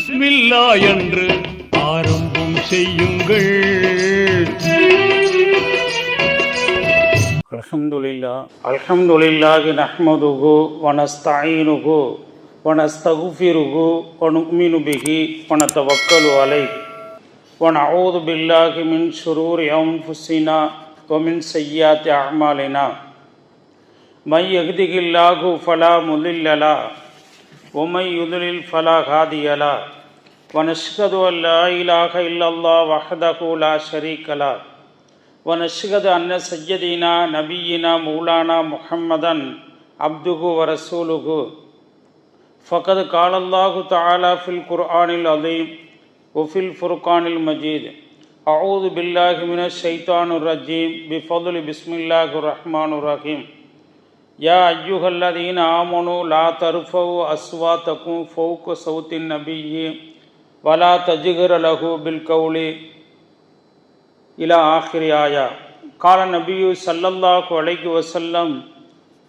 பிஸ்மில்லா என்று ஆரம்பம் செய்யுங்கள். அல்ஹம்துலில்லாஹி நஹ்மதுஹு வ நஸ்தஈனுஹு வ நஸ்தக்ஃபிருஹு வ நு'மினு பிஹி வ நதவக்கலு அலைஹி வ நஊது பில்லாஹி மின் ஷுரூரி அன்ஃபுஸினா வ மின் ஸய்யிஆத்தி அஅமாலினா. மை யஹ்திஹில்லாஹு ஃபலா முதில்ல லஹு வ மை யுத்லில் ஃபலா ஹாதிய லஹு வ நஷ்ஹது அன் லா இலாஹ இல்லல்லாஹு வஹ்தஹு லா ஷரீக லஹு வ நஷ்ஹது அன்ன சய்யதினா நபியினா மௌலானா முஹம்மதன் அப்துஹு வ ரசூலுஹு. ஃபகத் காலல்லாஹு தஆலா ஃபில் குர்ஆனில் அதீம் வ ஃபில் ஃபுர்கானில் மஜீத். அஊது பில்லாஹி மினஷ் ஷைத்தானிர் ரஜீம் பிஃபத்லி பிஸ்மில்லாஹிர் ரஹ்மானிர் ரஹீம். யா அய்யுஹல்லதீன ஆமனூ லா தர்ஃபஉ அஸ்வாத்தகும் ஃபௌக ஸௌத்தின் நபிய்யி வ லா தஜ்ஹரு லஹு பில் கௌலி இலா ஆஹிரி ஆயா. கால நபியு ஸல்லல்லாஹு அலைஹி வஸல்லம்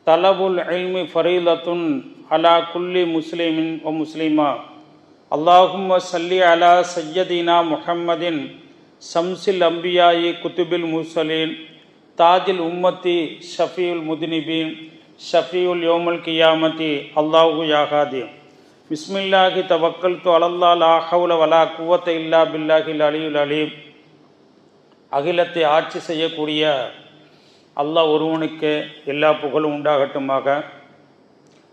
தலபுல் இல்மி ஃபரீலத்துன் அலா குல்லி முஸ்லிமின் வ முஸ்லிமா. அல்லாஹும்ம ஸல்லி அலா சய்யதினா முஹம்மதின் ஷம்ஸில் அம்பியாயி குத்துபில் முர்ஸலீன் தாஜில் உம்மத்தி ஷஃபீஉல் முத்னிபீன் ஷஃபீஉல் யௌமல் கியாமத்தி அல்லாஹு யாஹாதி. பிஸ்மில்லாஹி தவக்கல்து அலல்லாஹ் லா ஹவ்ல வலா குவத்த இல்லா பில்லாஹில் அலியுல் அலீம். அகிலத்தை ஆட்சி செய்யக்கூடிய அல்லாஹ் ஒருவனுக்கு எல்லா புகழும் உண்டாகட்டுமாக.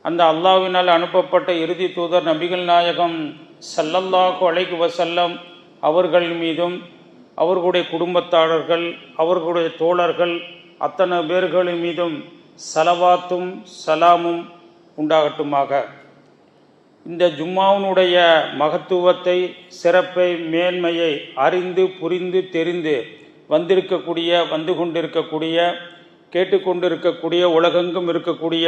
அந்த அல்லாஹ்வினால் அனுப்பப்பட்ட இறுதி தூதர் நபிகள் நாயகம் ஸல்லல்லாஹு அலைஹி வஸல்லம் அவர்கள் மீதும் அவர்களுடைய குடும்பத்தாளர்கள் அவர்களுடைய தோழர்கள் அத்தனை பேர்களின் மீதும் ஸலவாத்தும் சலாமும் உண்டாகட்டுமாக. இந்த ஜும்மாவுனுடைய மகத்துவத்தை சிறப்பை மேன்மையை அறிந்து புரிந்து தெரிந்து வந்து கொண்டிருக்கக்கூடிய கேட்டுக்கொண்டிருக்கக்கூடிய உலகெங்கும் இருக்கக்கூடிய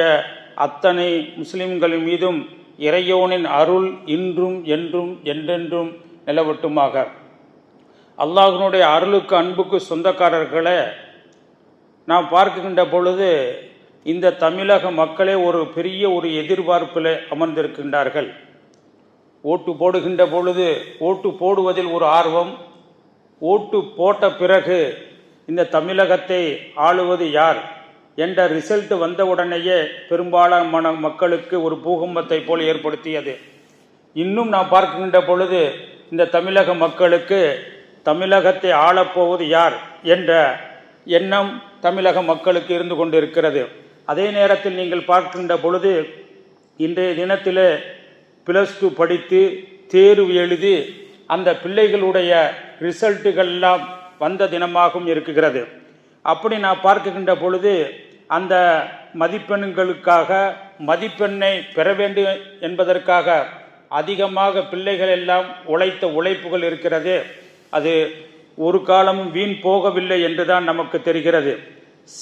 அத்தனை முஸ்லிம்களின் மீதும் இறையோனின் அருள் இன்றும் என்றும் என்றென்றும் நிலவட்டுமாக. அல்லாஹ்வினுடைய அருளுக்கு அன்புக்கு சொந்தக்காரர்களை நாம் பார்க்கின்ற பொழுது இந்த தமிழக மக்களே ஒரு பெரிய ஒரு எதிர்பார்ப்பில் அமர்ந்திருக்கின்றார்கள். ஓட்டு போடுகின்ற பொழுது ஓட்டு போடுவதில் ஒரு ஆர்வம், ஓட்டு போட்ட பிறகு இந்த தமிழகத்தை ஆளுவது யார் என்ற ரிசல்ட் வந்தவுடனேயே பெரும்பாலான மக்களுக்கு ஒரு பூகம்பத்தை போல் ஏற்படுத்தியது. இன்னும் நாம் பார்க்கின்ற பொழுது இந்த தமிழக மக்களுக்கு தமிழகத்தை ஆளப்போவது யார் என்ற எண்ணம் தமிழக மக்களுக்கு இருந்து கொண்டிருக்கிறது. அதே நேரத்தில் நீங்கள் பார்க்கின்ற பொழுது இன்றைய தினத்தில் +2 படித்து தேர்வு எழுதி அந்த பிள்ளைகளுடைய ரிசல்ட்டுகள்லாம் வந்த தினமாகவும் இருக்கிறது. அப்படி நான் பார்க்கின்ற பொழுது அந்த மதிப்பெண்களுக்காக மதிப்பெண்ணை பெற வேண்டும் என்பதற்காக அதிகமாக பிள்ளைகள் எல்லாம் உழைத்த உழைப்புகள் இருக்கிறது. அது ஒரு காலமும் வீண் போகவில்லை என்றுதான் நமக்கு தெரிகிறது.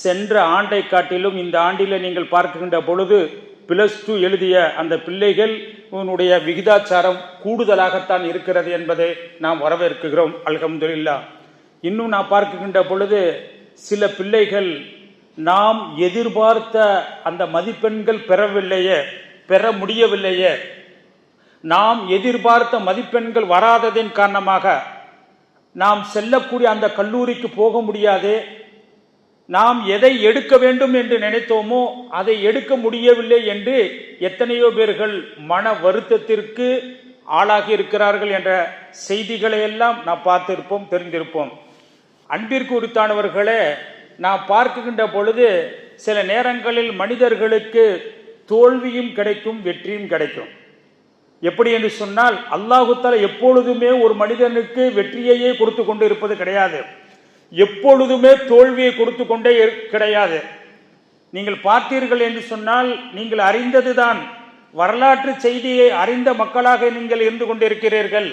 சென்ற ஆண்டை காட்டிலும் இந்த ஆண்டில் நீங்கள் பார்க்கின்ற பொழுது +2 எழுதிய அந்த பிள்ளைகள் உன்னுடைய விகிதாச்சாரம் கூடுதலாகத்தான் இருக்கிறது என்பதை நாம் வரவேற்கிறோம். அல்ஹம்துலில்லாஹ். இன்னும் நான் பார்க்கின்ற பொழுது சில பிள்ளைகள் நாம் எதிர்பார்த்த அந்த மதிப்பெண்கள் பெற முடியவில்லையே, நாம் எதிர்பார்த்த மதிப்பெண்கள் வராததின் காரணமாக நாம் செல்லக்கூடிய அந்த கல்லூரிக்கு போக முடியாது, நாம் எதை எடுக்க வேண்டும் என்று நினைத்தோமோ அதை எடுக்க முடியவில்லை என்று எத்தனையோ பேர்கள் மன வருத்தத்திற்கு ஆளாகி இருக்கிறார்கள் என்ற செய்திகளை எல்லாம் நாம் பார்த்திருப்போம், தெரிந்திருப்போம். அன்பிற்கு உரித்தானவர்களே, நாம் பார்க்கின்ற பொழுது சில நேரங்களில் மனிதர்களுக்கு தோல்வியும் கிடைக்கும் வெற்றியும் கிடைக்கும். எப்படி என்று சொன்னால் அல்லாஹு தஆலா எப்பொழுதுமே ஒரு மனிதனுக்கு வெற்றியையே கொடுத்து கொண்டு இருப்பது கிடையாது, எப்பொழுதுமே தோல்வியை கொடுத்து கொண்டே கிடையாது. நீங்கள் பார்த்தீர்கள் என்று சொன்னால் நீங்கள் அறிந்ததுதான், வரலாற்று செய்தியை அறிந்த மக்களாக நீங்கள் இருந்து கொண்டிருக்கிறீர்கள்.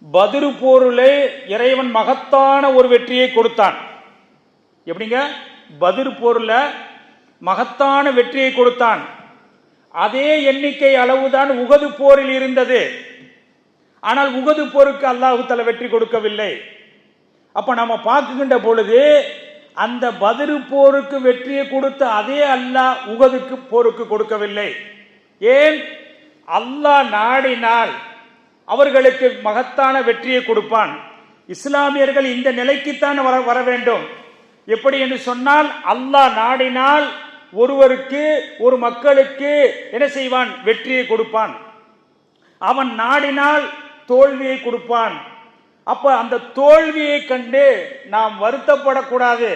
பத்ரு போரிலே இறைவன் மகத்தான ஒரு வெற்றியை கொடுத்தான். எப்படிங்க? பத்ரு போரில் மகத்தான வெற்றியை கொடுத்தான். அதே எண்ணிக்கை அளவுதான் உகது போரில் இருந்தது. ஆனால் உகது போருக்கு அல்லாஹ் தஆலா வெற்றி கொடுக்கவில்லை. அப்ப நம்ம பார்க்கின்ற பொழுது அந்த பத்ரு போருக்கு வெற்றியை கொடுத்த அதே அல்லாஹ் உகதுக்கு போருக்கு கொடுக்கவில்லை. ஏன்? அல்லாஹ் நாடினால் அவர்களுக்கு மகத்தான வெற்றியை கொடுப்பான். இஸ்லாமியர்கள் இந்த நிலைக்குத்தான் வர வேண்டும். எப்படி என்று சொன்னால், அல்லாஹ் நாடினால் ஒருவருக்கு, ஒரு மக்களுக்கு என்ன செய்வான்? வெற்றியை கொடுப்பான். அவன் நாடினால் தோல்வியை கொடுப்பான். அப்ப அந்த தோல்வியை கண்டு நாம் வருத்தப்படக்கூடாது.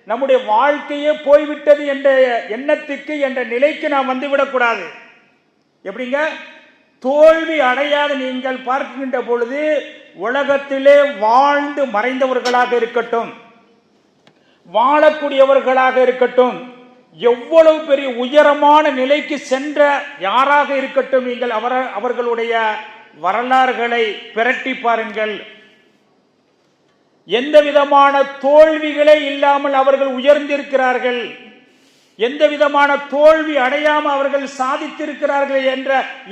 நம்முடைய வாழ்க்கையே போய்விட்டது என்ற எண்ணத்துக்கு, என்ற நிலைக்கு நாம் வந்துவிடக்கூடாது. எப்படிங்க? தோல்வி அடையாத நீங்கள் பார்க்கின்ற பொழுது உலகத்திலே வாழ்ந்து மறைந்தவர்களாக இருக்கட்டும், வாழக்கூடியவர்களாக இருக்கட்டும், எவ்வளவு பெரிய உயரமான நிலைக்கு சென்ற யாராக இருக்கட்டும், நீங்கள் அவர்களுடைய வரலாறுகளை பிரட்டி பாருங்கள். எந்த விதமான தோல்விகளே இல்லாமல் அவர்கள் உயர்ந்திருக்கிறார்கள், எந்த விதமான தோல்வி அடையாமல் அவர்கள் சாதித்திருக்கிறார்கள் என்ற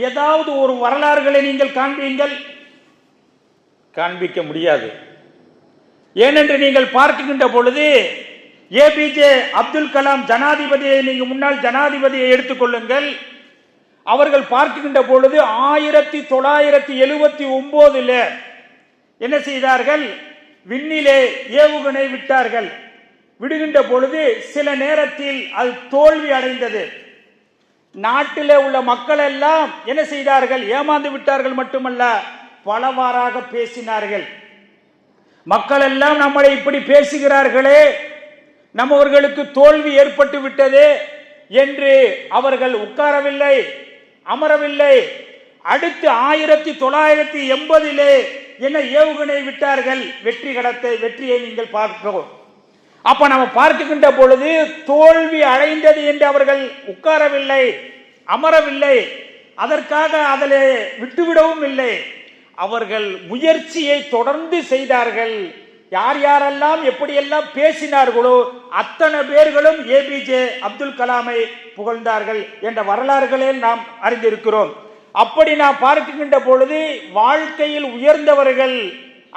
ஏதாவது ஒரு வரலாறுகளை நீங்கள் காண்பிக்க முடியாது. ஏனென்று நீங்கள் பார்க்கின்ற பொழுது ஏபிஜே அப்துல் கலாம் ஜனாதிபதியை, நீங்கள் முன்னாள் ஜனாதிபதியை எடுத்துக்கொள்ளுங்கள். அவர்கள் பார்க்கின்ற பொழுது 1979 என்ன செய்தார்கள்? விண்ணிலே ஏவுகணை விட்டார்கள். விடுகின்ற பொழுது சில நேரத்தில் அது தோல்வி அடைந்தது. நாட்டிலே உள்ள மக்கள் எல்லாம் என்ன செய்தார்கள்? ஏமாந்து விட்டார்கள். மட்டுமல்ல, பலவாறாக பேசினார்கள். மக்கள் எல்லாம் நம்மளை இப்படி பேசுகிறார்களே, நம்மவர்களுக்கு தோல்வி ஏற்பட்டு விட்டது என்று அவர்கள் உட்காரவில்லை, அமரவில்லை. அடுத்து 1980 என்ன ஏவுகணை விட்டார்கள், வெற்றியை நீங்கள் பார்க்கிறோம். அப்ப நம்ம பார்க்கின்ற பொழுது தோல்வி அடைந்தது என்று அவர்கள் உட்காரவில்லை, அமரவில்லை. அதற்காக அதிலே விட்டுவிடவும் இல்லை. அவர்கள் முயற்சியை தொடர்ந்து செய்தார்கள். யார் யாரெல்லாம் எப்படியெல்லாம் பேசினார்களோ அத்தனை பேர்களும் ஏபிஜே அப்துல் கலாமை புகழ்ந்தார்கள் என்ற வரலாறுகளை நாம் அறிந்திருக்கிறோம். அப்படி நாம் பார்க்கின்ற பொழுது வாழ்க்கையில் உயர்ந்தவர்கள்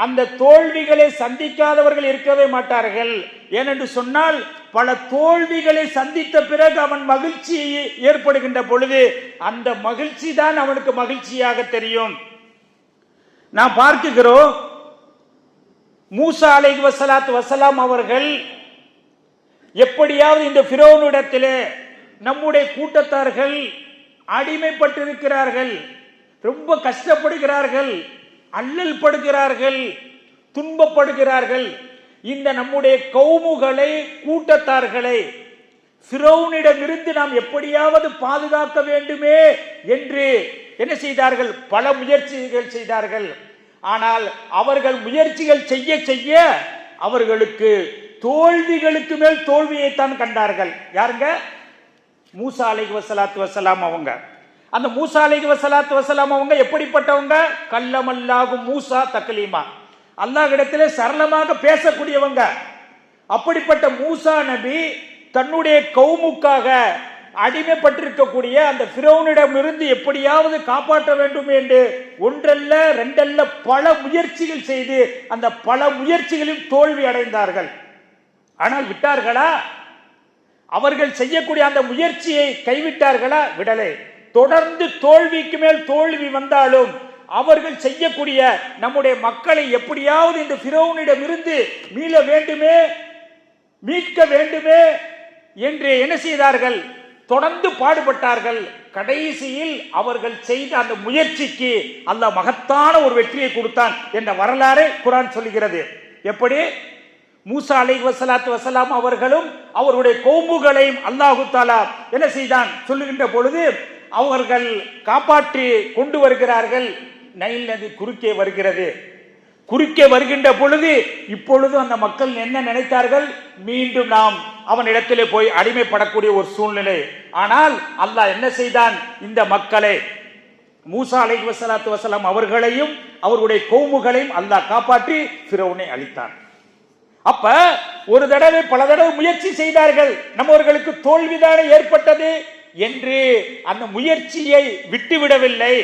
அந்த தோல்விகளை சந்திக்காதவர்கள் இருக்கவே மாட்டார்கள். ஏனென்று சொன்னால், பல தோல்விகளை சந்தித்த பிறகு அவன் மகிழ்ச்சி ஏற்படுகின்ற பொழுது அந்த மகிழ்ச்சி தான் அவனுக்கு மகிழ்ச்சியாக தெரியும். நாம் பார்க்கிறோம், மூசா அலைஹிஸ்ஸலாத்து வஸலாம் அவர்கள் எப்படியாவது இந்த ஃபிரௌனிடத்திலே நம்முடைய கூட்டத்தார்கள் அடிமைப்பட்டிருக்கிறார்கள், ரொம்ப கஷ்டப்படுகிறார்கள், அல்லல் படுகிறார்கள், துன்பப்படுகிறார்கள். இந்த நம்முடைய கௌமுகளை, கூட்டத்தார்களை ஃபிரௌனிடமிருந்து நாம் எப்படியாவது பாதுகாக்க வேண்டுமே என்று என்ன செய்தார்கள்? பல முயற்சிகள் செய்தார்கள். ஆனால் அவர்கள் முயற்சிகள் செய்ய செய்ய அவர்களுக்கு தோல்விகளுக்கு மேல் தோல்வியைத்தான் கண்டார்கள். யாருங்க? மூசா அலைஹிஸ்ஸலாத்து வஸலாம் அவங்க. அந்த மூசா அலைஹிஸ்ஸலாத்து வஸலாம் அவங்க எப்படிப்பட்டவங்க? கல்லமல்லாஹு மூசா தக்லீமா, அல்லாஹ்விடத்திலே சரளமாக பேசக்கூடியவங்க. அப்படிப்பட்ட மூசா நபி தன்னுடைய கௌமுக்காக அடிமைப்பட்டிருக்கக்கூடிய அந்த ஃபிரௌனிடமிருந்து எப்படியாவது காப்பாற்ற வேண்டும் என்று ஒன்றல்ல ரெண்டல்ல பல முயற்சிகள் செய்து அந்த பல முயற்சிகளில் தோல்வி அடைந்தார்கள். ஆனால் விட்டார்களா? அவர்கள் செய்யக்கூடிய அந்த முயற்சியை கைவிட்டார்களா? விடலை. தொடர்ந்து தோல்விக்கு மேல் தோல்வி வந்தாலும் அவர்கள் செய்யக்கூடிய நம்முடைய மக்களை எப்படியாவது இந்த ஃபிரௌனிடம் இருந்து மீட்க வேண்டுமே என்று என்ன செய்தார்கள்? தொடர்ந்து பாடுபட்டார்கள். கடைசியில் அவர்கள் செய்த அந்த முயற்சிக்கு அல்லாஹ் மகத்தான ஒரு வெற்றியை கொடுத்தான் என்ற வரலாறு குர்ஆன் சொல்கிறது. எப்படி? மூசா அலைஹிஸ்ஸலாத்து வஸலாம் அவர்களும் அவருடைய கௌமுகளையும் அல்லாஹ் தஆலா என்ன செய்தான் சொல்லுகின்ற பொழுது அவர்கள் காப்பாற்றி கொண்டு வருகிறார்கள். நைல் நதி குறுக்கே வருகிறது. குறுக்கே வருகின்ற பொழுது இப்பொழுது அந்த மக்கள் என்ன நினைத்தார்கள்? மீண்டும் நாம் அவனிடத்திலே போய் அடிமைப்படக்கூடிய ஒரு சூழ்நிலை. ஆனால் அல்லாஹ் என்ன செய்தான்? இந்த மக்களை, மூசா அலைஹிஸ்ஸலாத்து வஸலாம் அவர்களையும் அவருடைய கௌமுகளையும் அல்லாஹ் காப்பாற்றி ஃபிரௌனை அழித்தான். அப்ப ஒரு தடவை பல தடவை முயற்சி செய்தார்கள், நம்மவர்களுக்கு தோல்விதானே ஏற்பட்டது என்று அந்த முயற்சியை விட்டுவிடவில்லை,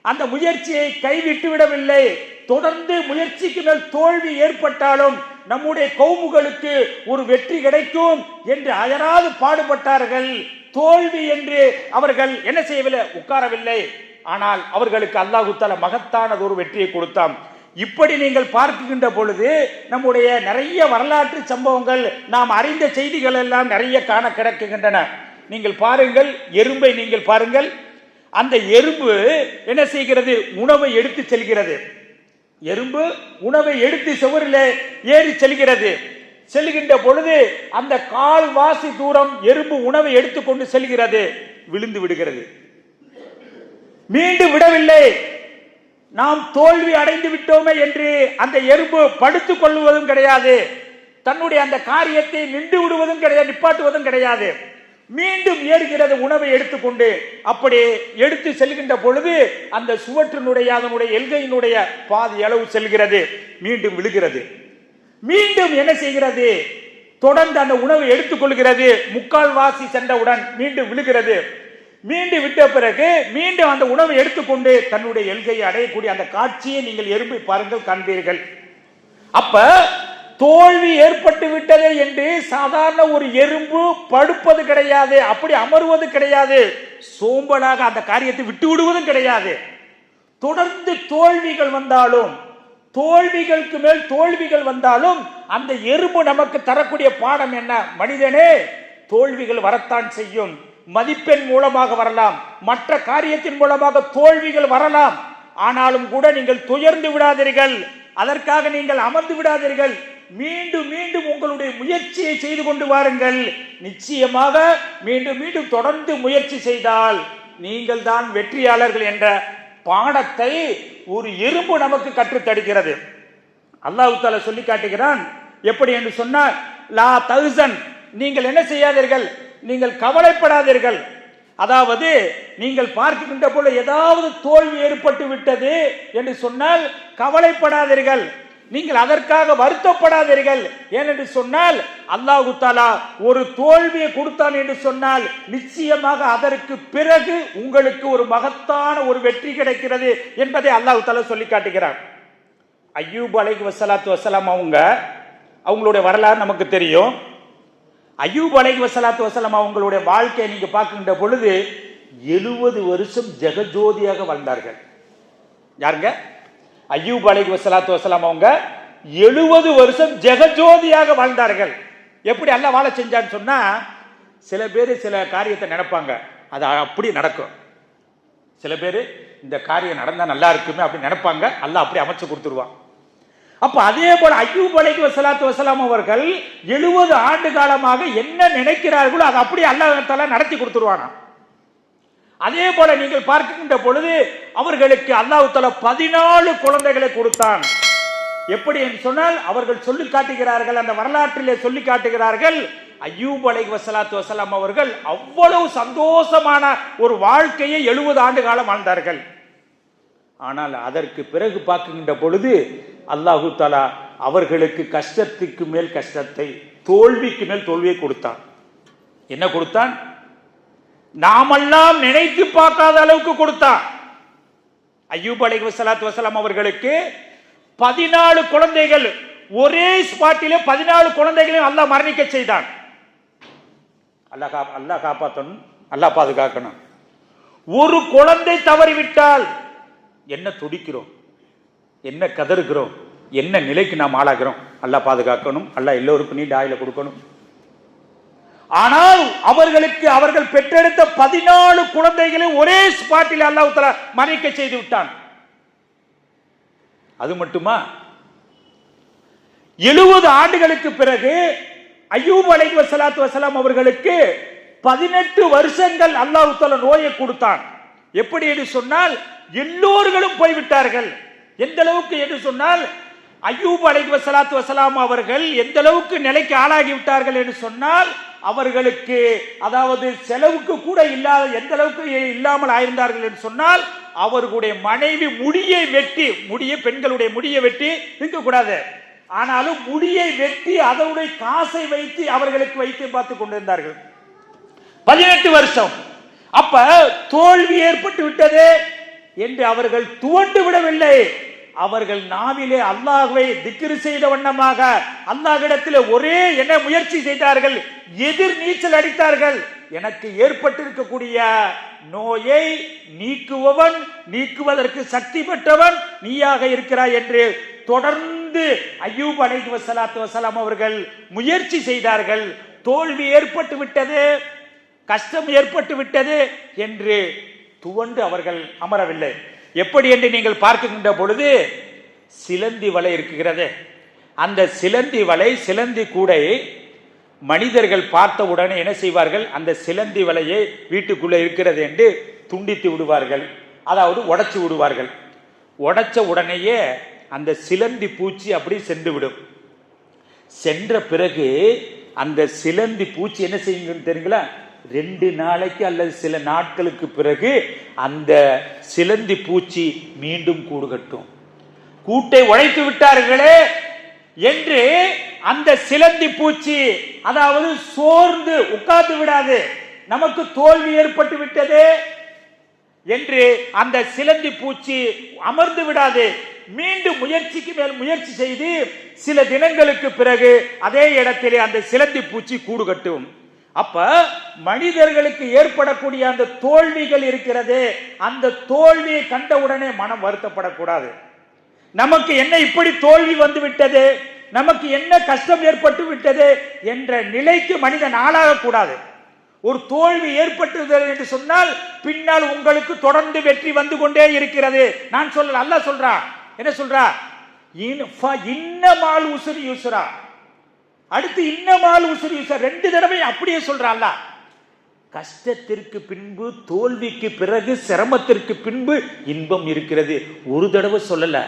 அந்த முயற்சியை கைவிட்டு விடவில்லை. தொடர்ந்து முயற்சிக்கு மேல் தோல்வி ஏற்பட்டாலும் நம்முடைய கௌமுகளுக்கு ஒரு வெற்றி கிடைக்கும் என்று அயராது பாடுபட்டார்கள். தோல்வி என்று அவர்கள் என்ன செய்யவில்லை, உட்காரவில்லை, ஆனால் அவர்களுக்கு அல்லாஹ் தஆலா மகத்தானது ஒரு வெற்றியை கொடுத்தான். இப்படி நீங்கள் பார்க்கின்ற பொழுது நம்முடைய நிறைய வரலாற்று சம்பவங்கள், நாம் அறிந்த செய்திகள் எல்லாம் நிறைய காண கிடக்குகின்றன. நீங்கள் பாருங்கள், எறும்பை நீங்கள் பாருங்கள். அந்த எறும்பு என்ன செய்கிறது? உணவை எடுத்து செல்கிறது. எறும்பு உணவை எடுத்து சுவரில் ஏறி செல்கிறது. செல்கின்ற பொழுது அந்த கால்வாசி தூரம் எறும்பு உணவை எடுத்துக்கொண்டு செல்கிறது, விழுந்து விடுகிறது. மீண்டும் விடவில்லை. நாம் தோல்வி அடைந்து விட்டோமே என்று அந்த எறும்பு படுத்துக் கொள்வதும் கிடையாது, தன்னுடைய அந்த காரியத்தை நின்று விடுவதும் கிடையாது, நிப்பாட்டுவதும் கிடையாது. மீண்டும் ஏறுகிறது உணவை எடுத்துக்கொண்டு. அப்படி எடுத்து செல்கின்ற பொழுது அந்த சுவற்றினுடைய அதனுடைய எல்கையினுடைய பாதி அளவு செல்கிறது, மீண்டும் விழுகிறது. மீண்டும் என்ன செய்கிறது? தொடர்ந்து அந்த உணவை எடுத்துக்கொள்கிறது. முக்கால் வாசி சென்றவுடன் மீண்டும் விழுகிறது. மீண்டும் விட்ட பிறகு மீண்டும் அந்த உணவை எடுத்துக்கொண்டு தன்னுடைய எல்கையை அடையக்கூடிய அந்த காட்சியை நீங்கள் எறும்பை பாருங்கள், காண்பீர்கள். அப்ப தோல்வி ஏற்பட்டு விட்டது என்று சாதாரண ஒரு எறும்பு படுப்பது கிடையாது, அப்படி அமர்வது கிடையாது, சோம்பலாக அந்த காரியத்தை விட்டு விடுவதும் கிடையாது. தொடர்ந்து தோல்விகள் வந்தாலும், தோல்விகளுக்கு மேல் தோல்விகள் வந்தாலும் அந்த எறும்பு நமக்கு தரக்கூடிய பாடம் என்ன? மனிதனே, தோல்விகள் வரத்தான் செய்யும். மதிப்பெண் மூலமாக வரலாம், மற்ற காரியத்தின் மூலமாக தோல்விகள் வரலாம். ஆனாலும் கூட நீங்கள் துயர்ந்து விடாதீர்கள், அதற்காக நீங்கள் அமர்ந்து விடாதீர்கள். மீண்டும் மீண்டும் உங்களுடைய முயற்சியை செய்து கொண்டு வாருங்கள். நிச்சயமாக மீண்டும் மீண்டும் தொடர்ந்து முயற்சி செய்தால் நீங்கள் தான் வெற்றியாளர்கள் என்ற பாடத்தை ஒரு எறும்பு நமக்கு கற்றுத்தடுக்கிறது. அல்லாஹ் தஆலா சொல்லி காட்டுகிறான். எப்படி என்று சொன்னால், லா தஹ்சன், நீங்கள் என்ன செய்யாதீர்கள், நீங்கள் கவலைப்படாதீர்கள். அதாவது நீங்கள் பார்க்கின்ற போல ஏதாவது தோல்வி ஏற்பட்டு விட்டது என்று சொன்னால் கவலைப்படாதீர்கள், நீங்கள் அதற்காக வருத்தப்படாதீர்கள். ஏனென்று சொன்னால் அல்லாஹ் தஆலா ஒரு தோல்வியை கொடுத்தான் என்று சொன்னால் நிச்சயமாக அதற்கு பிறகு உங்களுக்கு ஒரு மகத்தான ஒரு வெற்றி கிடைக்கிறது என்பதை அல்லாஹ் தஆலா சொல்லி காட்டுகிறார். அய்யூப் அலைஹிஸ்ஸலாத்து வஸலாம் அவங்களுடைய வரலாறு நமக்கு தெரியும். அய்யூப் அலைஹிஸ்ஸலாத்து வஸலாம் அவங்களுடைய வாழ்க்கையை நீங்க பார்க்கின்ற பொழுது 70 வருஷம் ஜெகஜோதியாக வாழ்ந்தார்கள். யாருங்க? அய்யூப் அலைஹிஸ்ஸலாத்து வஸலாம் அவங்க 70 வருஷம் ஜெகஜோதியாக வாழ்ந்தார்கள். எப்படி அல்லாஹ் வாழ செஞ்சான்னு சொன்னா, சில பேர் சில காரியத்தை நினைப்பாங்க, அது அப்படி நடக்கும். சில பேர் இந்த காரியம் நடந்தா நல்லா இருக்குமே அப்படி நினைப்பாங்க, அல்லாஹ் அப்படி அமைச்சு கொடுத்துருவான். அப்ப அதே போல அய்யூப் அலைஹிஸ்ஸலாத்து வஸலாம் அவர்கள் 70 ஆண்டு காலமாக என்ன நினைக்கிறார்களோ அதை அப்படி அல்லாஹ் தஆலா நடத்தி கொடுத்துருவானா. அதே போல நீங்கள் பார்க்கின்ற பொழுது அவர்களுக்கு அல்லாஹ் தஆலா 14 குழந்தைகளை கொடுத்தான். எப்படி என்று சொன்னால் அவர்கள் சொல்லி காட்டுகிறார்கள், அந்த வரலாற்றிலே சொல்லி காட்டுகிறார்கள், அய்யூப் அலைஹிஸ்ஸலாத்து வஸலாம் அவர்கள் அவ்வளவு சந்தோஷமான ஒரு வாழ்க்கையை 70 ஆண்டு காலம் வாழ்ந்தார்கள். ஆனால் அதற்கு பிறகு பார்க்கின்ற பொழுது அல்லாஹ் தஆலா அவர்களுக்கு கஷ்டத்துக்கு மேல் கஷ்டத்தை, தோல்விக்கு மேல் தோல்வியை கொடுத்தான். என்ன கொடுத்தான்? நாமெல்லாம் நினைத்து பார்க்காத அளவுக்கு கொடுத்தான். அய்யூப் அலைஹிஸ்ஸலாத்து வஸலாம் அவர்களுக்கு 14 குழந்தைகள், ஒரே ஸ்பாட்டிலே 14 குழந்தைகளையும் அல்லாஹ் மரணிக்க செய்தான். அல்லாஹ் காப்பாற்றணும், அல்லாஹ் பாதுகாக்கணும். ஒரு குழந்தை தவறிவிட்டால் என்ன துடிக்கிறோம், என்ன கதறுகிறோம், என்ன நிலைக்கு நாம் ஆளாகிறோம். அல்லாஹ் பாதுகாக்கணும், அல்லாஹ் எல்லோருக்கும் நீண்ட ஆயுளை கொடுக்கணும். ஆனால் அவர்களுக்கு அவர்கள் பெற்றெடுத்த 14 குழந்தைகளை ஒரே ஸ்பாட்டில் அல்லாஹ் தஆலா மரணிக்க செய்து விட்டான். அது மட்டுமா, 70 ஆண்டுகளுக்கு பிறகு அய்யூப் அலைஹிஸ்ஸலாத்து வஸலாம் அவர்களுக்கு 18 வருஷங்கள் அல்லாஹ் தஆலா நோயை கொடுத்தான். எப்படி என்று சொன்னால் எல்லோர்களும் போய்விட்டார்கள். எந்த அளவுக்கு என்று சொன்னால் அய்யூப் அலைஹிஸ்ஸலாத்து வஸலாம் அவர்கள் எந்த அளவுக்கு நிலைக்கு ஆளாகி விட்டார்கள் என்று சொன்னால், அவர்களுக்கு அதாவது செலவுக்கு கூட இல்லாத எந்த அளவுக்கு இல்லாமல் ஆயிருந்தார்கள் என்று சொன்னால், அவர்களுடைய மனைவி முடியை வெட்டி, பெண்களுடைய முடியை வெட்டி இருக்கக்கூடாது, ஆனாலும் முடியை வெட்டி அதனுடைய காசை வைத்து அவர்களுக்கு வைத்து பார்த்து கொண்டிருந்தார்கள் 18 வருஷம். அப்ப தோல்வி ஏற்பட்டு விட்டது என்று அவர்கள் துவண்டு விடவில்லை. அவர்கள் நாவிலே அல்லாஹ்வை திக்ரு செய்த வண்ணமாக அல்லாஹ்விடத்தில் ஒரே என்ன முயற்சி செய்தார்கள், எதிர் நீச்சல் அடித்தார்கள். எனக்கு ஏற்பட்டிருக்கக்கூடிய நோயை நீக்குபவன், நீக்குவதற்கு சக்தி பெற்றவன் நீயாக இருக்கிறாய் என்று தொடர்ந்து அய்யூப் அலைஹிஸ்ஸலாத்து வஸலாம் அவர்கள் முயற்சி செய்தார்கள். தோல்வி ஏற்பட்டு விட்டது, கஷ்டம் ஏற்பட்டு விட்டது என்று துவண்டு அவர்கள் அமரவில்லை. எப்படி என்று நீங்கள் பார்க்கின்ற பொழுது சிலந்தி வலை இருக்கிறது. அந்த சிலந்தி வலை, சிலந்தி கூடை மனிதர்கள் பார்த்த உடனே என்ன செய்வார்கள், அந்த சிலந்தி வலையை வீட்டுக்குள்ளே இருக்கிறது என்று துண்டித்து விடுவார்கள், அதாவது உடைச்சு விடுவார்கள். உடைச்ச உடனேயே அந்த சிலந்தி பூச்சி அப்படி சென்று விடும். சென்ற பிறகு அந்த சிலந்தி பூச்சி என்ன செய்யும் தெரியுங்களா, 2 நாளைக்கு அல்லது சில நாட்களுக்கு பிறகு அந்த சிலந்தி பூச்சி மீண்டும் கூடு கட்டும். கூட்டை உடைத்து விட்டார்களே என்று அந்த சிலந்தி பூச்சி அதாவது சோர்ந்து உட்கார்ந்து விடாது, நமக்கு தோல்வி ஏற்பட்டு விட்டது என்று அந்த சிலந்தி பூச்சி அமர்ந்து விடாது. மீண்டும் முயற்சிக்கு மேல் முயற்சி செய்து சில தினங்களுக்கு பிறகு அதே இடத்திலே அந்த சிலந்தி பூச்சி கூடு கட்டும். அப்ப மனிதர்களுக்கு ஏற்படக்கூடிய அந்த தோல்விகள் இருக்கிறது, அந்த தோல்வியை கண்டவுடனே மனம் வருத்தப்படக்கூடாது. நமக்கு என்ன இப்படி தோல்வி வந்து விட்டது, நமக்கு என்ன கஷ்டம் ஏற்பட்டு விட்டது என்ற நிலைக்கு மனிதன் ஆளாக கூடாது. ஒரு தோல்வி ஏற்பட்டது என்று சொன்னால் பின்னால் உங்களுக்கு தொடர்ந்து வெற்றி வந்து கொண்டே இருக்கிறது. நான் சொல்ல அல்லாஹ் சொல்றா, என்ன சொல்றா, இன்னமால் உஸ்ரி யுஸ்ரா, அடுத்து இன்னமால் உஸ்ரி யுஸ்ரா, 2 தடவை அப்படியே சொல்றா அல்லாஹ். கஷ்டத்திற்கு பின்பு, தோல்விக்கு பிறகு, சிரமத்திற்கு பின்பு இன்பம் இருக்கிறது. ஒரு தடவை சொல்லல,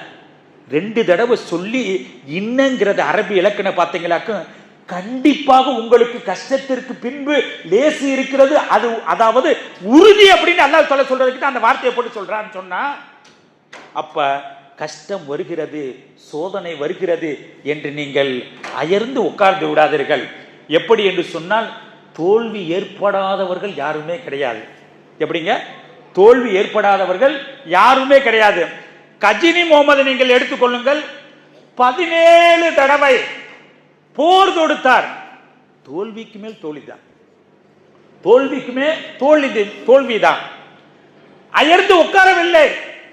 2 தடவை சொல்லி இன்னங்கிறது அரபி இலக்கண பார்த்தீங்களாக்கும் கண்டிப்பாக உங்களுக்கு கஷ்டத்திற்கு பின்பு லேசு இருக்கிறது, அது அதாவது உறுதி அப்படின்னு அல்லாஹ் சொல்றதுக்கு அந்த வார்த்தையை போட்டு சொல்றான்னு சொன்னா, அப்ப கஷ்டம் வருகிறது, சோதனை வருகிறது என்று நீங்கள் அயர்ந்து உட்கார்ந்து விடாதீர்கள். எப்படி என்று சொன்னால் தோல்வி ஏற்படாதவர்கள் யாருமே கிடையாது. எப்படிங்க, தோல்வி ஏற்படாதவர்கள் யாருமே கிடையாது. கஜினி முகமது நீங்கள் எடுத்துக்கொள்ளுங்கள், 17 தடவை போர் தொடுத்தார், தோல்விக்கு மேல் தோல்விதான், தோல்விக்கு மேல் தோல்விதான். அயர்ந்து உட்காரவில்லை.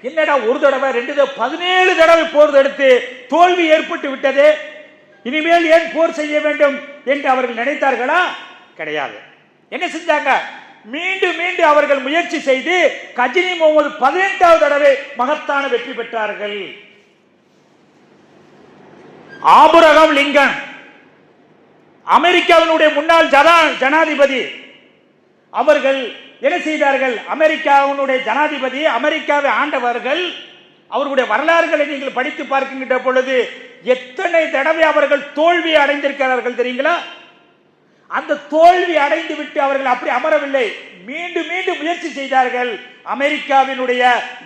என்னடா ஒரு தடவை 2 தடவை 17 தடவை போர் தொடுத்து தோல்வி ஏற்பட்டு விட்டது, இனிமேல் ஏன் போர் செய்ய வேண்டும் என்று அவர்கள் நினைத்தார்களா? கிடையாது. என்ன செஞ்சாங்க, மீண்டும் மீண்டும் அவர்கள் முயற்சி செய்து கஜினி முகமது 18வது தடவை மகத்தான வெற்றி பெற்றார்கள். ஆபிரகாம் லிங்கன், அமெரிக்காவினுடைய முன்னாள் ஜனாதிபதி, அவர்கள் என்ன செய்தார்கள், அமெரிக்காவினுடைய ஜனாதிபதி, அமெரிக்காவை ஆண்டவர்கள், அவர்களுடைய வரலாறுகளை நீங்கள் படித்து பார்க்கின்ற பொழுது எத்தனை தடவை அவர்கள் தோல்வி அடைந்திருக்கிறார்கள் தெரியுங்களா? அந்த தோல்வி அடைந்து விட்டு அவர்கள் அப்படி அமரவில்லை, மீண்டும் மீண்டும் முயற்சி செய்தார்கள். அமெரிக்காவினுடைய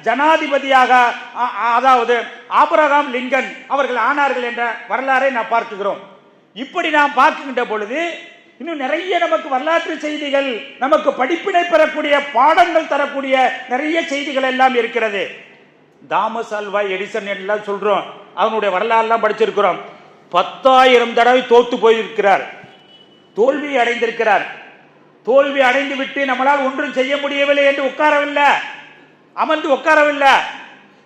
ஜனாதிபதியாக அதாவது ஆபிரகாம் லிங்கன் அவர்கள் ஆனார்கள் என்ற வரலாறை நாம் பார்க்கிறோம். இப்படி நாம் பார்க்கின்ற பொழுது இன்னும் நிறைய நமக்கு வரலாற்று செய்திகள், நமக்கு படிப்பினை பெறக்கூடிய பாடங்கள் தரக்கூடிய நிறைய செய்திகள் எல்லாம் இருக்கிறது. தாமஸ் ஆல்வா எடிசன் எல்லாம் சொல்றோம், அவனுடைய வரலாறுலாம் படிச்சிருக்கிறோம். 10,000 தடவை தோத்து போயிருக்கிறார், தோல்வி அடைந்திருக்கிறார். தோல்வி அடைந்து விட்டு நம்மளால் ஒன்றும் செய்ய முடியவில்லை என்று உட்காரவில்லை, அமர்ந்து உட்காரவில்லை.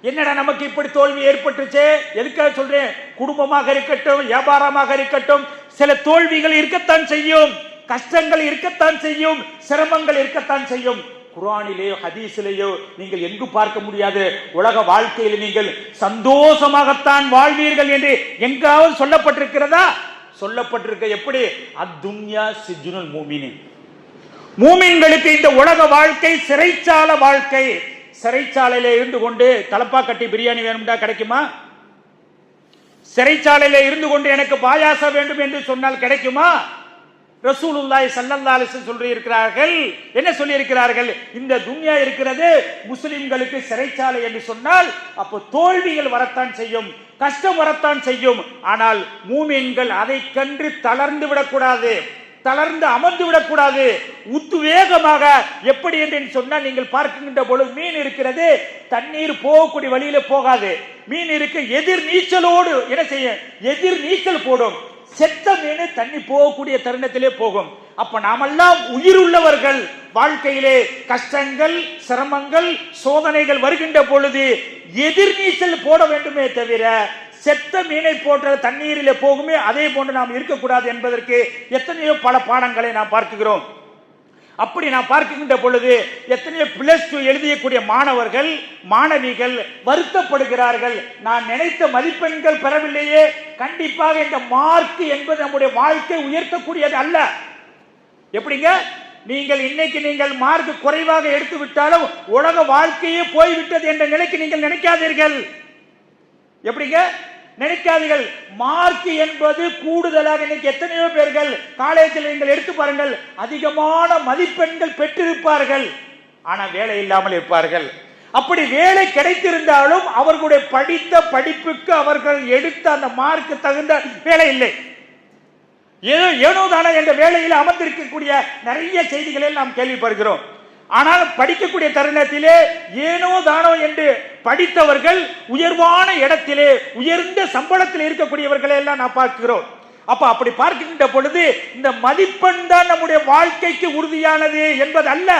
என்னடா நமக்கு இப்படி தோல்வி ஏற்பட்டுச்சு, எதுக்காக சொல்றேன், குடும்பமாக இருக்கட்டும், வியாபாரமாக இருக்கட்டும், சில தோல்விகள் இருக்கத்தான் செய்யும், கஷ்டங்கள் இருக்கத்தான் செய்யும், சிரமங்கள் இருக்கத்தான் செய்யும். குர்ஆனிலேயோ ஹதீஸிலேயோ நீங்கள் எங்கு பார்க்க முடியாது உலக வாழ்க்கையில் நீங்கள் சந்தோஷமாகத்தான் வாழ்வீர்கள் என்று எங்காவது சொல்லப்பட்டிருக்கிறதா? சொல்லப்பட்டிருக்க. எப்படி, அத்துன்யா சிஜ்னுல் மூமினின், மூமின்களுக்கு இந்த உலக வாழ்க்கை சிறைச்சாலை வாழ்க்கை. சிறைச்சாலையில இருந்து கொண்டு தலப்பா கட்டி பிரியாணி வேணும்டா கிடைக்குமா? சிறைச்சாலையில இருந்து கொண்டு எனக்கு பாயாசம் வேண்டும் என்று சொன்னால் கிடைக்குமா? ரசூலுல்லாஹி ஸல்லல்லாஹு அலைஹி வஸல்லம் சொல்லி இருக்கிறார்கள், என்ன சொல்லி இருக்கிறார்கள், இந்த துன்யா இருக்கிறது முஸ்லிம்களுக்கு சிறைச்சாலை என்று சொன்னால் அப்போ தோல்விகள் வரத்தான் செய்யும், கஷ்டம் வரத்தான் செய்யும். ஆனால் மூமின்கள் அதை கண்டு தளர்ந்து விடக்கூடாது, தளர்ந்து அமர்ந்து விடக்கூடாது. உத்வேகமாக எப்படி என்று சொன்னால், நீங்கள் பார்க்கின்ற பொழுது மீன் இருக்கிறது, தண்ணீர் போகக்கூடிய வழியில போகாது. மீன் இருக்கு, எதிர் நீச்சலோடு என்ன செய்ய, எதிர் நீச்சல் போடும். செத்த மீன் தண்ணி போகக்கூடிய தருணத்திலே போகும். அப்ப நாமெல்லாம் உயிர் உள்ளவர்கள். வாழ்க்கையிலே கஷ்டங்கள், சிரமங்கள், சோதனைகள் வருகின்ற பொழுது எதிர்நீச்சல் போட வேண்டுமே தவிர செத்த மீனை போன்ற தண்ணீரிலே போகுமே அதே போன்று நாம் இருக்கக்கூடாது என்பதற்கு எத்தனையோ பல பாடங்களை நாம் பார்க்கிறோம். அப்படி நான் பார்க்கின்ற பொழுது எத்தனையோ +2 எழுதியக்கூடிய மாணவர்கள், மாணவிகள் வருத்தப்படுகிறார்கள். நான் நினைத்த மதிப்பெண்கள் பெறவில்லையே. கண்டிப்பாக இந்த மார்க் என்பது நம்முடைய வாழ்க்கை உயர்த்தக்கூடியது அல்ல. எப்படிங்க, நீங்கள் இன்னைக்கு நீங்கள் மார்க் குறைவாக எடுத்து விட்டாலும் உலக வாழ்க்கையே போய்விட்டது என்ற நிலைக்கு நீங்கள் நினைக்காதீர்கள். எப்படிங்க நினைக்காதீர்கள். மார்க் என்பது கூடுதலாக இன்னைக்கு எத்தனையோ பேர்கள் காலேஜில் நீங்கள் எடுத்து பாருங்கள், அதிகமான மதிப்பெண்கள் பெற்றிருப்பார்கள், ஆனா வேலை இல்லாமல் இருப்பார்கள். அப்படி வேலை கிடைத்திருந்தாலும் அவர்களுடைய படித்த படிப்புக்கு அவர்கள் எடுத்த அந்த மார்க் தகுந்த வேலை இல்லை. ஏனோ தானோ என்ற வேலையில் அமர்ந்திருக்கக்கூடிய நிறைய செய்திகளை நாம் கேள்விப்படுகிறோம். ஆனால் படிக்கக்கூடிய தருணத்திலே ஏனோ தானோ என்று படித்தவர்கள் உயர்வான இடத்திலே உயர்ந்த சம்பளத்தில் இருக்கக்கூடியவர்களை எல்லாம் நாம் பார்க்கிறோம். அப்படி பார்க்கின்ற பொழுது இந்த மதிப்பெண் தான் நம்முடைய வாழ்க்கைக்கு உறுதியானது என்பது அல்ல.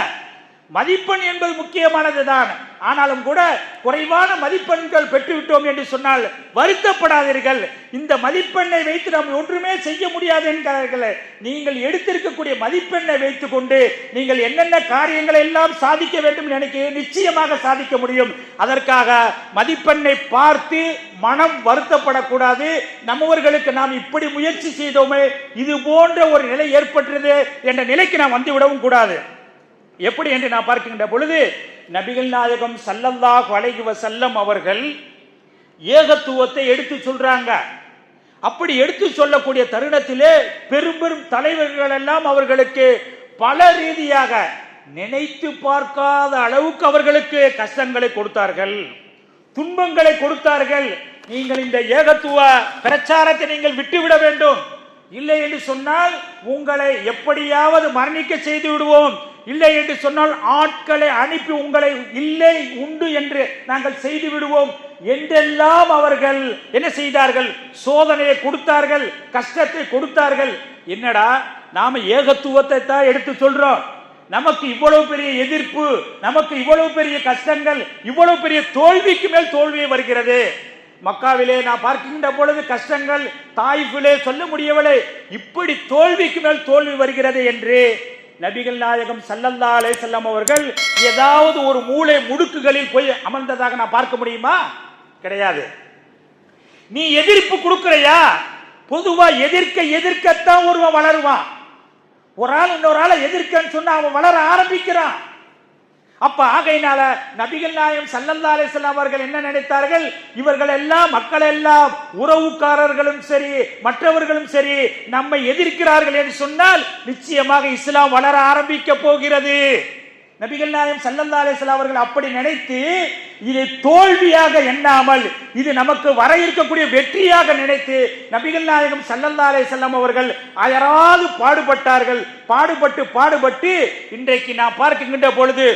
மதிப்பெண் என்பது முக்கியமானது தான். ஆனாலும் கூட குறைவான மதிப்பெண்கள் பெற்றுவிட்டோம் என்று சொன்னால் வருத்தப்படாதீர்கள். இந்த மதிப்பெண்ணை வைத்து நாம் ஒன்றுமே செய்ய முடியாது என்கிறார்கள். நீங்கள் எடுத்திருக்கக்கூடிய மதிப்பெண்ணை வைத்துக் கொண்டு நீங்கள் என்னென்ன காரியங்களை எல்லாம் சாதிக்க வேண்டும் எனக்கு நிச்சயமாக சாதிக்க முடியும். அதற்காக மதிப்பெண்ணை பார்த்து மனம் வருத்தப்படக்கூடாது. நம்மவர்களுக்கு நாம் இப்படி முயற்சி செய்தோமே, இது போன்ற ஒரு நிலை ஏற்பட்டது என்ற நிலைக்கு நாம் வந்துவிடவும் கூடாது. எப்படி என்று நான் பார்க்கின்ற பொழுது நபிகள் நாயகம் ஸல்லல்லாஹு அலைஹி வஸல்லம் அவர்கள் ஏகத்துவத்தை எடுத்து சொல்றாங்க. அப்படி எடுத்து சொல்லக்கூடிய தருணத்திலே பெரும் பெரும் தலைவர்கள் எல்லாம் அவர்களுக்கு பல ரீதியாக நினைத்து பார்க்காத அளவுக்கு அவர்களுக்கு கஷ்டங்களை கொடுத்தார்கள், துன்பங்களை கொடுத்தார்கள். நீங்கள் இந்த ஏகத்துவ பிரச்சாரத்தை நீங்கள் விட்டுவிட வேண்டும், இல்லை என்று சொன்னால் உங்களை எப்படியாவது மரணிக்க செய்து விடுவோம், இல்லை என்று சொன்னால் ஆட்களை அனுப்பி உங்களை இல்லை உண்டு என்று நாங்கள் செய்து விடுவோம் என்றெல்லாம் அவர்கள் என்ன செய்தார்கள், சோதனையை கொடுத்தார்கள், கஷ்டத்தை கொடுத்தார்கள். என்னடா நாம ஏகத்துவத்தை தான் எடுத்து சொல்றோம், நமக்கு இவ்வளவு பெரிய எதிர்ப்பு, நமக்கு இவ்வளவு பெரிய கஷ்டங்கள், இவ்வளவு பெரிய தோல்விக்கு மேல் தோல்வி வருகிறது. மக்காவிலே நான் பார்க்கின்ற பொழுது கஷ்டங்கள், தாயிஃபிலே சொல்ல முடியவில்லை, இப்படி தோல்விக்கு மேல் தோல்வி வருகிறது என்று நபிகள் நாயகம் ஸல்லல்லாஹு அலைஹி வஸல்லம் அவர்கள் ஏதாவது ஒரு மூலை முடுக்குகளில் போய் அமர்ந்ததாக நான் பார்க்க முடியுமா? கிடையாது. நீ எதிர்ப்பு கொடுக்கிறையா? பொதுவா எதிர்க்கத்தான் ஒருவன் வளருவான். ஒரு ஆள் இன்னொரு ஆளை எதிர்க்கன்னு சொன்னா அவன் வளர ஆரம்பிக்கிறான். அப்ப ஆகையினால நபிகள் நாயகம் ஸல்லல்லாஹு அலைஹி வஸல்லம் அவர்கள் என்ன நினைத்தார்கள், இவர்கள் எல்லாம் மக்கள் எல்லாம் உறவுக்காரர்களும் சரி மற்றவர்களும் சரி நம்மை எதிர்க்கிறார்கள் என்று சொன்னால் நிச்சயமாக இஸ்லாம் வளர ஆரம்பிக்க போகிறது. நபிகள் நாயகம் ஸல்லல்லாஹு அலைஹி வஸல்லம் அவர்கள் அப்படி நினைத்து இதை தோல்வியாக எண்ணாமல் இது நமக்கு வர இருக்கக்கூடிய வெற்றியாக நினைத்து நபிகள் நாயகம் ஸல்லல்லாஹு அலைஹி வஸல்லம் அவர்கள் அயராது பாடுபட்டார்கள். பாடுபட்டு இன்றைக்கு நாம் பார்க்கின்ற பொழுது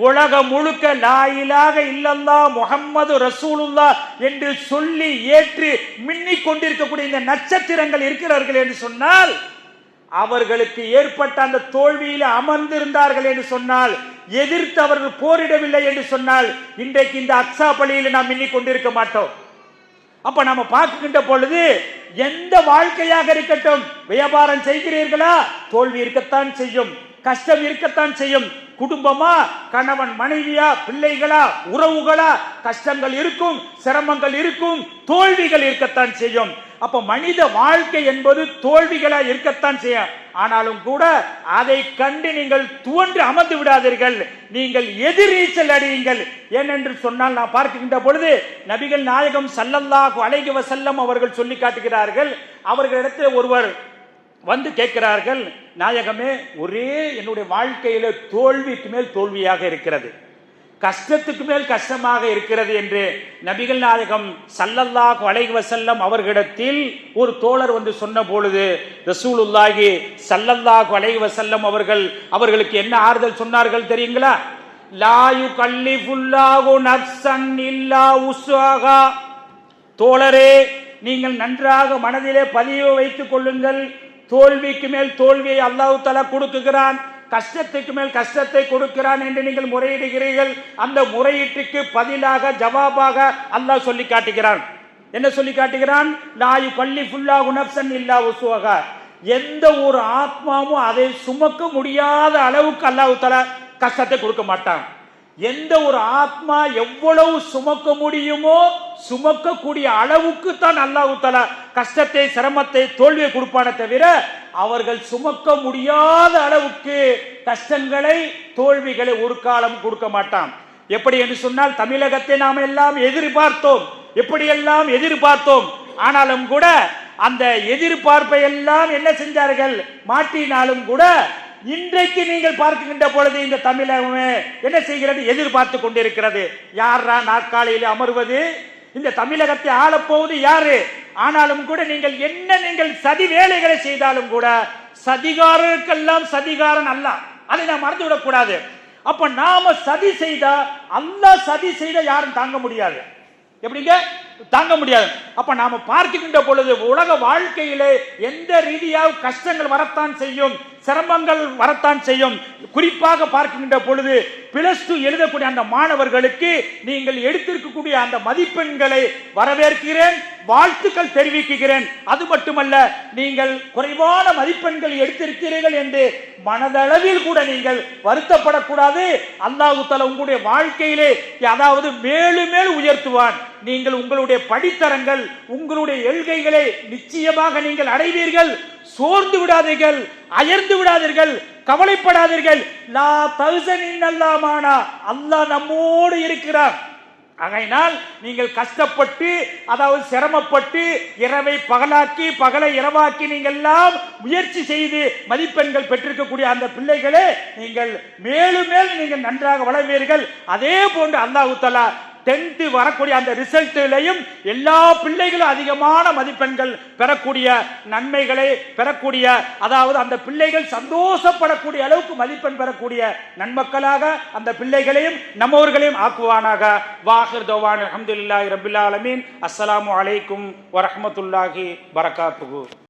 உலகம் முழுக்க லா இலாஹ இல்லல்லாஹ் முஹம்மது ரசூலுல்லாஹ் என்று சொல்லி ஏற்று மின்னிக் கொண்டிருக்கக்கூடிய இந்த நட்சத்திரங்கள் இருக்கிறார்கள் என்று சொன்னால், அவர்களுக்கு ஏற்பட்ட அந்த தோல்வியில் அமர்ந்திருந்தார்கள் என்று சொன்னால், எதிர்த்து அவர்கள் போரிடவில்லை என்று சொன்னால் இன்றைக்கு இந்த அக்ஸா பள்ளியில் நாம் மின்னிக் கொண்டிருக்க மாட்டோம். அப்ப நாம பார்க்கின்ற பொழுது எந்த வாழ்க்கையாக இருக்கட்டும், வியாபாரம் செய்கிறீர்களா, தோல்வி இருக்கத்தான் செய்யும், கஷ்டம் இருக்கத்தான் செய்யும். குடும்பமா, கணவன் மனைவியா, பிள்ளைகளா, உறவுகளா, கஷ்டங்கள் இருக்கும், சிரமங்கள் இருக்கும், தோல்விகள் இருக்கத்தான் செய்யும். அப்ப மனித வாழ்க்கை என்பது தோல்விகளா இருக்கத்தான் செய்யும். ஆனாலும் கூட அதை கண்டு நீங்கள் துவண்டு அமர்ந்து விடாதீர்கள், நீங்கள் எதிர்நீச்சல் அடியுங்கள். ஏனென்று சொன்னால் நான் பார்க்கின்ற பொழுது நபிகள் நாயகம் ஸல்லல்லாஹு அலைஹி வஸல்லம் அவர்கள் சொல்லி காட்டுகிறார்கள். அவர்களிடத்தில் ஒருவர் வந்து கேட்கிறார்கள், நாயகமே, ஒரே என்னுடைய வாழ்க்கையில தோல்விக்கு மேல் தோல்வியாக இருக்கிறது, கஷ்டத்துக்கு மேல் கஷ்டமாக இருக்கிறது என்று நபிகள் நாயகம் ஸல்லல்லாஹு அலைஹி வஸல்லம் அவர்களிடத்தில் ஒரு தோழர் வந்து சொன்ன பொழுது ரசூலுல்லாஹி ஸல்லல்லாஹு அலைஹி வஸல்லம் அவர்களுக்கு என்ன ஆறுதல் சொன்னார்கள் தெரியுங்களா? லா யுகல்லிஃபுல்லாஹு நஃப்ஸன் இல்லா உஸ்ஸாஹா. தோழரே, நீங்கள் நன்றாக மனதிலே பதிவு வைத்துக் கொள்ளுங்கள். தோல்விக்கு மேல் தோல்வியை அல்லாஹ் தஆலா கொடுக்குகிறான், கஷ்டத்துக்கு மேல் கஷ்டத்தை கொடுக்கிறான் என்று நீங்கள் முறையிடுகிறீர்கள். அந்த முறையீட்டுக்கு பதிலாக ஜவாபாக அல்லாஹ் சொல்லி காட்டுகிறான். என்ன சொல்லி காட்டுகிறான்? லா யுகல்லிஃபுல்லாஹு நஃப்ஸன் இல்லா உஸ்ஸாஹா. எந்த ஒரு ஆத்மாவும் அதை சுமக்க முடியாத அளவுக்கு அல்லாஹ் தஆலா கஷ்டத்தை கொடுக்க மாட்டான். எந்த ஒரு ஆத்மா எவ்வளவு சுமக்க முடியுமோ சுமக்கக்கூடிய அளவுக்கு தான் அல்லாஹ் தஆலா கஷ்டத்தை, சிரமத்தை, தோல்வியை கொடுப்பானே தவிர அவர்கள் சுமக்க முடியாத அளவுக்கு கஷ்டங்களை, தோல்விகளை ஒரு காலம் கொடுக்க மாட்டான். எப்படி என்று சொன்னால், தமிழகத்தை நாம் எல்லாம் எதிர்பார்த்தோம், எப்படியெல்லாம் எதிர்பார்த்தோம். ஆனாலும் கூட அந்த எதிர்பார்ப்பை எல்லாம் என்ன செஞ்சார்கள்? மாற்றினாலும் கூட இன்றைக்கு நீங்கள் பார்க்கின்ற பொழுது இந்த தமிழகமே என்ன செய்கிறது? எதிர்பார்த்து கொண்டிருக்கிறது. யாரா நாற்காலியில் அமர்வது? இந்த தமிழகத்தை ஆளப்போவது யாரு? ஆனாலும் கூட நீங்கள் சதி வேலைகளை செய்தாலும் கூட சதிகாரருக்கெல்லாம் சதிகாரன் அல்லாஹ், அதை நாம் மறந்துவிடக் கூடாது. அப்ப நாம சதி செய்தா, அல்லாஹ் சதி செய்த யாரும் தாங்க முடியாது. எப்படிங்க தாங்க முடியாது? அப்ப நாம பார்க்கின்ற பொழுது உலக வாழ்க்கையிலே எந்த ரீதியாக கஷ்டங்கள் வரத்தான் செய்யும், சிரமங்கள் வரத்தான் செய்யும். குறிப்பாக பார்க்கின்ற பொழுது +2 எழுதக்கூடிய அந்த மாணவர்களுக்கு நீங்கள் எடுத்திருக்கக்கூடிய அந்த மதிப்பெண்களை வரவேற்கிறேன், வாழ்த்துக்கள் தெரிவிக்கிறேன். அது மட்டுமல்ல, நீங்கள் குறைவான மதிப்பெண்கள் எடுத்திருக்கிறீர்கள் என்று மனதளவில் கூட நீங்கள் வருத்தப்படக்கூடாது. அல்லாஹ் தஆலா உங்களுடைய வாழ்க்கையிலே அதாவது மேலும் மேலும் உயர்த்துவான். நீங்கள் உங்களுடைய படித்தரங்கள், உங்களுடைய எல்கைகளை நிச்சயமாக நீங்கள் அடைவீர்கள். சோர்ந்து விடாதீர்கள், அயர்ந்து விடாதீர்கள், கவலைப்படாதீர்கள். லா தஹ்சன் இன்னல்லாஹ் மானா, அல்லாஹ் நம்மோடு இருக்கிறார். ஆகையினால் நீங்கள் கஷ்டப்பட்டு, அதாவது சிரமப்பட்டு, இரவை பகலாக்கி, பகலை இரவாக்கி நீங்கள் எல்லாம் முயற்சி செய்து மதிப்பெண்கள் பெற்றிருக்கக்கூடிய அந்த பிள்ளைகளே, நீங்கள் மேலும் மேலும் நீங்கள் நன்றாக வளர்வீர்கள். அதே போன்று அல்லாஹ் தஆலா 10th வரக்கூடிய அந்த ரிசல்ட்டிலையும் எல்லா பிள்ளைகளும் அதிகமான மதிப்பெண்கள் பெறக்கூடிய நன்மைகளை பெறக்கூடிய, அதாவது அந்த பிள்ளைகள் சந்தோஷப்படக்கூடிய அளவுக்கு மதிப்பெண் பெறக்கூடிய நன்மக்களாக அந்த பிள்ளைகளையும் நம்மவர்களையும் ஆக்குவானாக. வாஹிர் தவான் அல்ஹம்துலில்லாஹி ரப்பில் ஆலமீன். அஸ்ஸலாமு அலைக்கும் வரஹ்மத்துல்லாஹி பரகாத்துஹு.